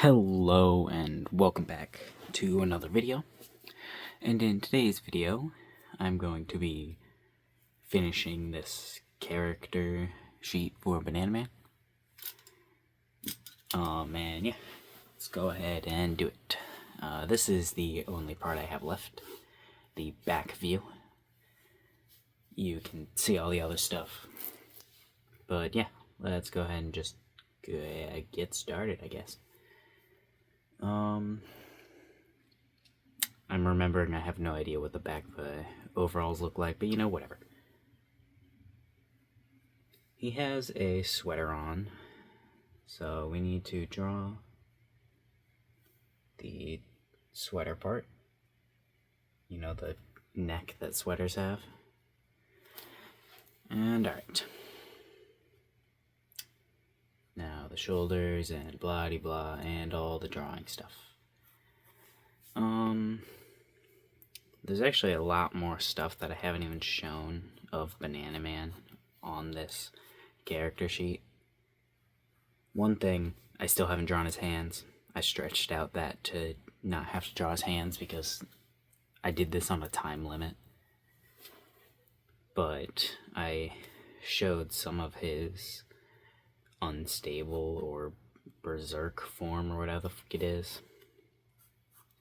Hello and welcome back to another video. And in today's video, I'm going to be finishing this character sheet for Banana Man. And yeah, let's go ahead and do it. This is the only part I have left, the back view. You can see all the other stuff. But yeah, let's go ahead and just get started, I guess. I'm remembering I have no idea what the back overalls look like, but you know, whatever. He has a sweater on, so we need to draw the sweater part. You know, the neck that sweaters have. And alright. Now the shoulders and blah-de-blah and all the drawing stuff. There's actually a lot more stuff that I haven't even shown of Banana Man on this character sheet. One thing, I still haven't drawn his hands. I stretched out that to not have to draw his hands because I did this on a time limit. But I showed some of his unstable or berserk form or whatever the fuck it is.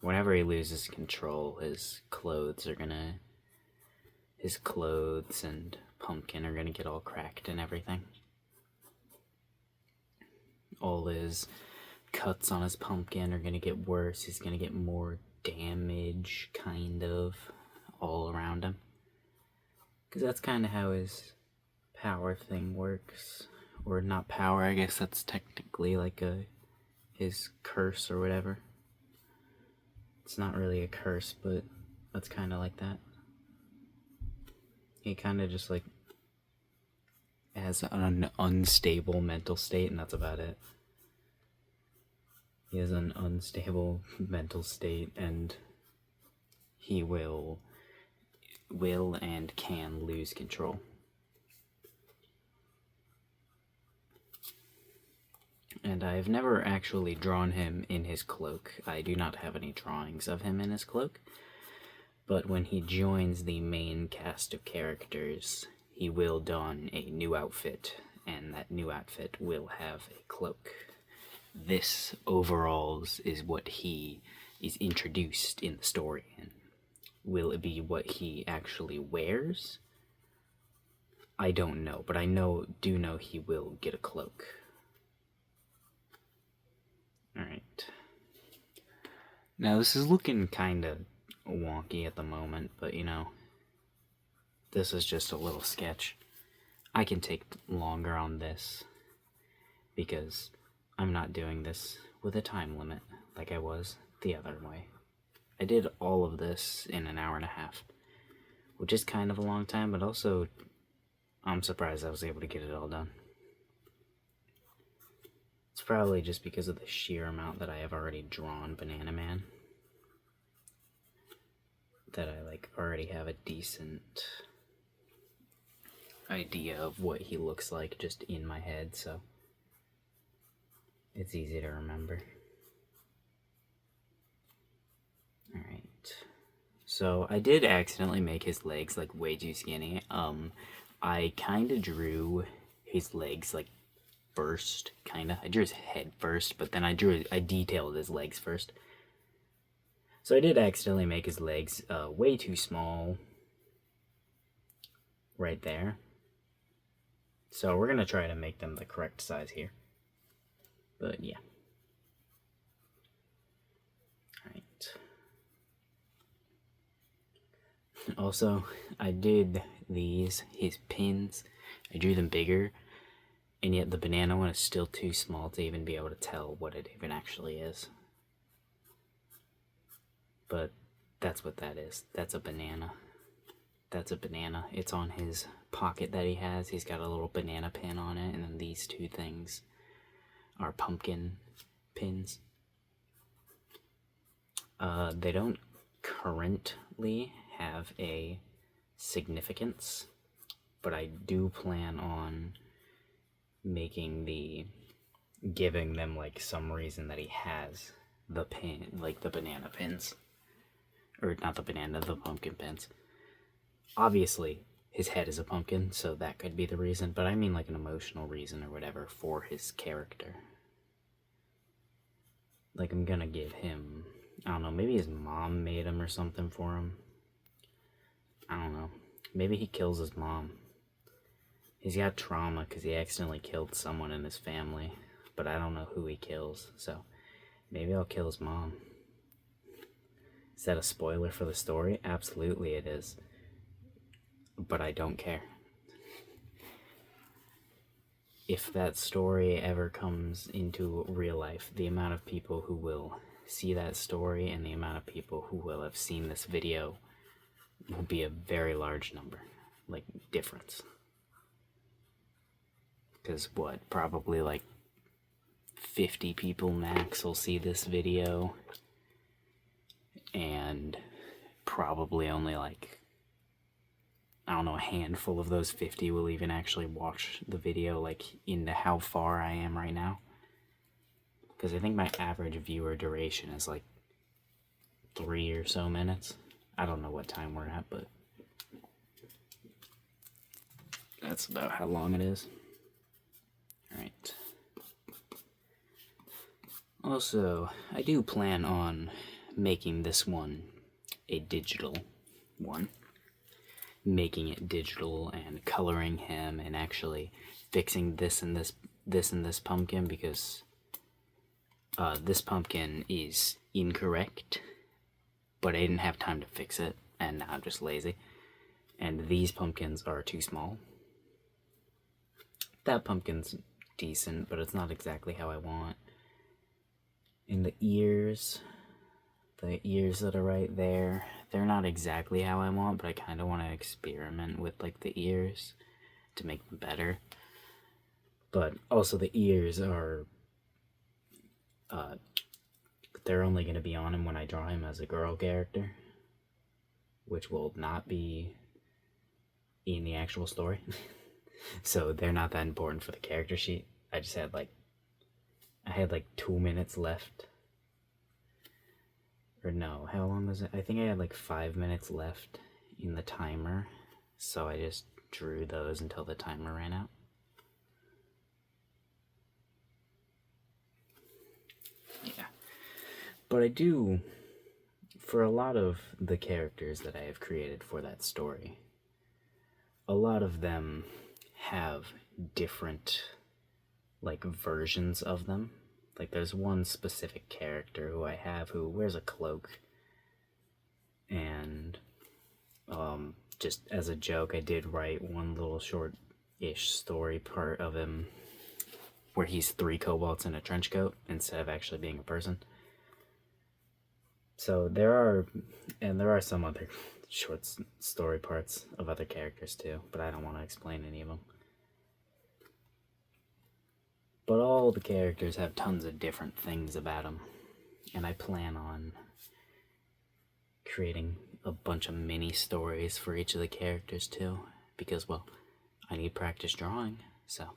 Whenever he loses control, his clothes and pumpkin are gonna get all cracked and everything. All his cuts on his pumpkin are gonna get worse. He's gonna get more damage, kind of, all around him. Because that's kind of how his power thing works. Or not power, I guess that's technically like his curse or whatever. It's not really a curse, but that's kind of like that. He kind of just like has an unstable mental state, and that's about it. He has an unstable mental state, and he will and can lose control. And I've never actually drawn him in his cloak. I do not have any drawings of him in his cloak. But when he joins the main cast of characters, he will don a new outfit, and that new outfit will have a cloak. This overalls is what he is introduced in the story in. Will it be what he actually wears? I don't know, but I do know he will get a cloak. Alright. Now this is looking kinda wonky at the moment, but you know, this is just a little sketch. I can take longer on this because I'm not doing this with a time limit like I was the other way. I did all of this in an hour and a half, which is kind of a long time, but also I'm surprised I was able to get it all done. It's probably just because of the sheer amount that I have already drawn Banana Man, that I like already have a decent idea of what he looks like just in my head, so it's easy to remember. Alright. So I did accidentally make his legs like way too skinny. I kinda drew his legs like first, kinda. I drew his head first, but then I detailed his legs first. So I did accidentally make his legs way too small right there. So we're gonna try to make them the correct size here. But yeah. Alright. Also, I did his pins. I drew them bigger, and yet the banana one is still too small to even be able to tell what it even actually is. But that's what that is. That's a banana. That's a banana. It's on his pocket that he has. He's got a little banana pin on it, and then these two things are pumpkin pins. They don't currently have a significance, but I do plan on making the giving them like some reason that he has the pin, like the banana pins, or not the banana, the pumpkin pins. Obviously, his head is a pumpkin, so that could be the reason, but I mean like an emotional reason or whatever for his character. Like, I'm gonna give him, I don't know, maybe his mom made him or something for him. I don't know. Maybe he kills his mom. He's got trauma because he accidentally killed someone in his family, but I don't know who he kills, so maybe I'll kill his mom. Is that a spoiler for the story? Absolutely it is. But I don't care. If that story ever comes into real life, the amount of people who will see that story and the amount of people who will have seen this video will be a very large number, like, difference. Because what, probably like 50 people max will see this video, and probably only like, I don't know, a handful of those 50 will even actually watch the video, like, into how far I am right now. Because I think my average viewer duration is like 3 or so minutes. I don't know what time we're at, but that's about how long it is. Alright. Also, I do plan on making this one a digital one. Making it digital and coloring him and actually fixing this and this pumpkin, because this pumpkin is incorrect, but I didn't have time to fix it, and now I'm just lazy. And these pumpkins are too small. That pumpkin's decent, but it's not exactly how I want. And the ears that are right there, they're not exactly how I want, but I kind of want to experiment with like the ears to make them better. But also the ears are, they're only going to be on him when I draw him as a girl character, which will not be in the actual story. So they're not that important for the character sheet. I just had like, I had like 2 minutes left. Or no, how long was it? I think I had like 5 minutes left in the timer, so I just drew those until the timer ran out. Yeah. But I do, for a lot of the characters that I have created for that story, a lot of them have different, like, versions of them. Like, there's one specific character who I have who wears a cloak, and just as a joke, I did write one little short-ish story part of him where he's 3 kobolds in a trench coat instead of actually being a person. So there are some other short story parts of other characters too, but I don't want to explain any of them. But all the characters have tons of different things about them, and I plan on creating a bunch of mini stories for each of the characters too, because, well, I need practice drawing, so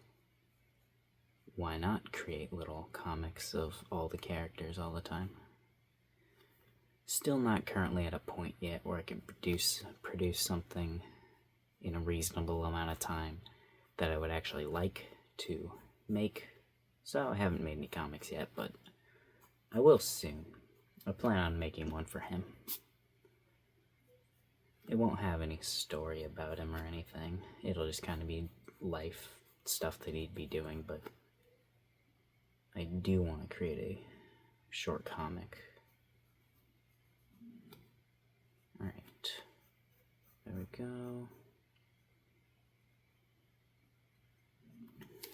why not create little comics of all the characters all the time? Still not currently at a point yet where I can produce something in a reasonable amount of time that I would actually like to make. So I haven't made any comics yet, but I will soon. I plan on making one for him. It won't have any story about him or anything. It'll just kind of be life stuff that he'd be doing, but I do want to create a short comic. Alright. There we go.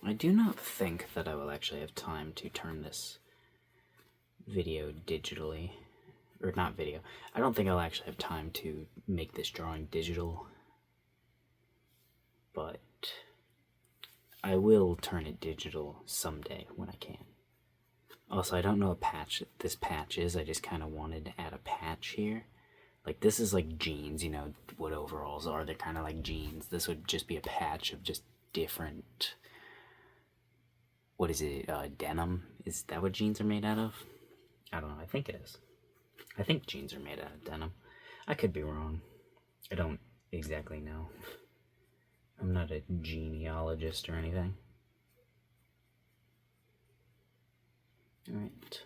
I do not think that I will actually have time to turn this video digitally. Or not video. I don't think I'll actually have time to make this drawing digital. But I will turn it digital someday when I can. Also, I don't know what this patch is. I just kind of wanted to add a patch here. Like, this is like jeans, you know what overalls are. They're kind of like jeans. This would just be a patch of just different what is it, denim? Is that what jeans are made out of? I don't know, I think it is. I think jeans are made out of denim. I could be wrong. I don't exactly know. I'm not a genealogist or anything. Alright.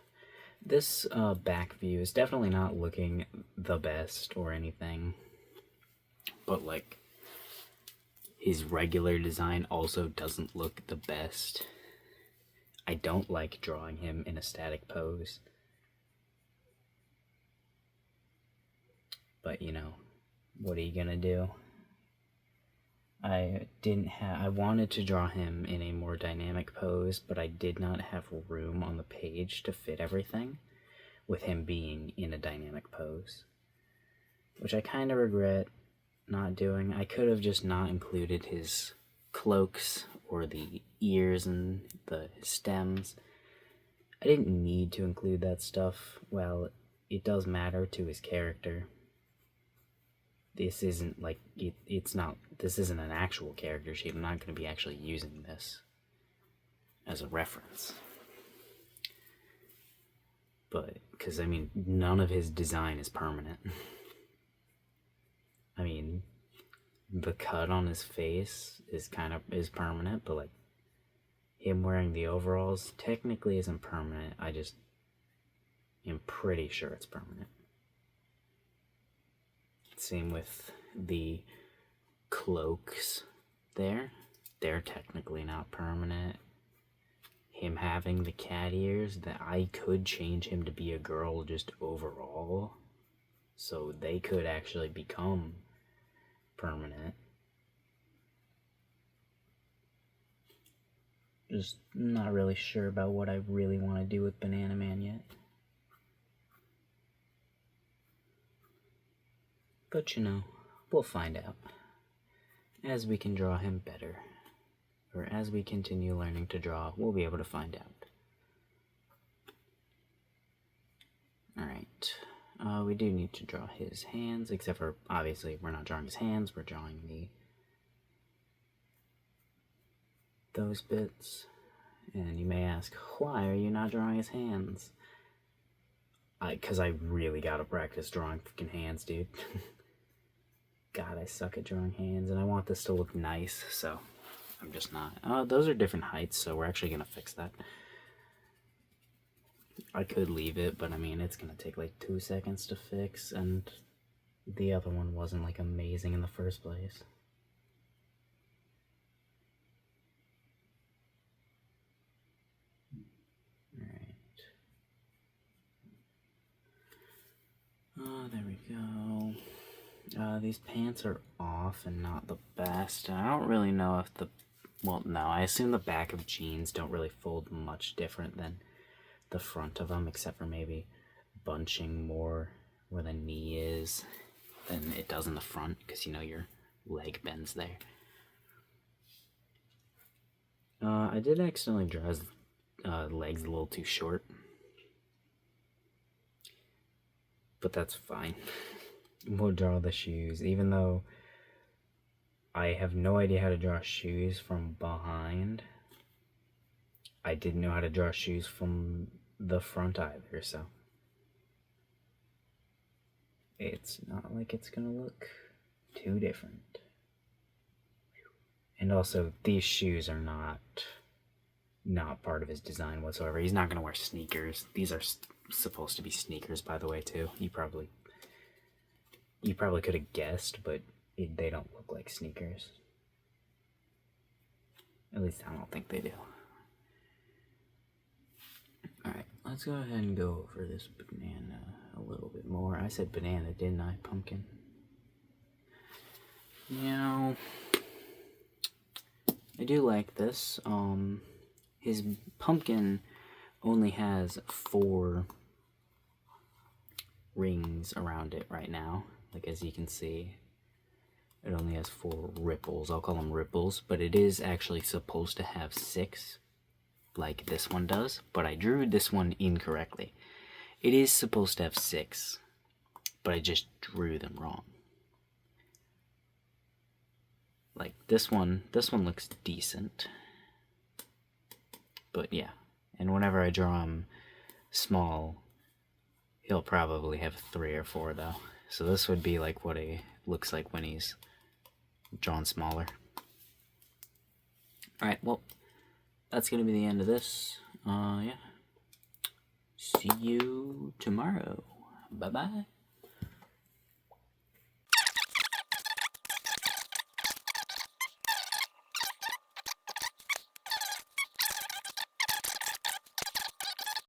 This back view is definitely not looking the best or anything. But, like, his regular design also doesn't look the best. I don't like drawing him in a static pose. But, you know, what are you gonna do? I wanted to draw him in a more dynamic pose, but I did not have room on the page to fit everything with him being in a dynamic pose, which I kind of regret not doing. I could have just not included his cloaks or the ears and the stems. I didn't need to include that stuff. Well, it does matter to his character. This isn't like this isn't an actual character sheet. I'm not going to be actually using this as a reference. But because I mean, none of his design is permanent. I mean, the cut on his face is permanent, but like him wearing the overalls technically isn't permanent. I just am pretty sure it's permanent. Same with the cloaks there. They're technically not permanent. Him having the cat ears, that I could change him to be a girl just overall. So they could actually become permanent. Just not really sure about what I really want to do with Banana Man yet. But you know, we'll find out. As we can draw him better, or as we continue learning to draw, we'll be able to find out. Alright, we do need to draw his hands, except for, obviously, we're not drawing his hands, we're drawing those bits. And you may ask, why are you not drawing his hands? Because I really gotta practice drawing freaking hands, dude. God, I suck at drawing hands, and I want this to look nice, so I'm just not. Those are different heights, so we're actually gonna fix that. I could leave it, but I mean, it's gonna take like 2 seconds to fix, and the other one wasn't like amazing in the first place. Alright. Oh, there we go. These pants are off and not the best. I don't really know if well, no, I assume the back of jeans don't really fold much different than the front of them, except for maybe bunching more where the knee is than it does in the front, because you know your leg bends there. I did accidentally draw his legs a little too short, but that's fine. We'll draw the shoes, even though I have no idea how to draw shoes from behind. I didn't know how to draw shoes from the front either, so it's not like it's gonna look too different. And also, these shoes are not part of his design whatsoever. He's not gonna wear sneakers. These are supposed to be sneakers, by the way, too. You probably could have guessed, but they don't look like sneakers. At least I don't think they do. Alright, let's go ahead and go over this banana a little bit more. I said banana, didn't I? Pumpkin. Now, I do like this. His pumpkin only has 4 rings around it right now. Like, as you can see, it only has 4 ripples. I'll call them ripples, but it is actually supposed to have 6, like this one does, but I drew this one incorrectly. It is supposed to have 6, but I just drew them wrong. Like, this one looks decent. But yeah, and whenever I draw him small, he'll probably have 3 or 4 though. So this would be like what he looks like when he's drawn smaller. Alright, well, that's going to be the end of this. Yeah. See you tomorrow. Bye-bye.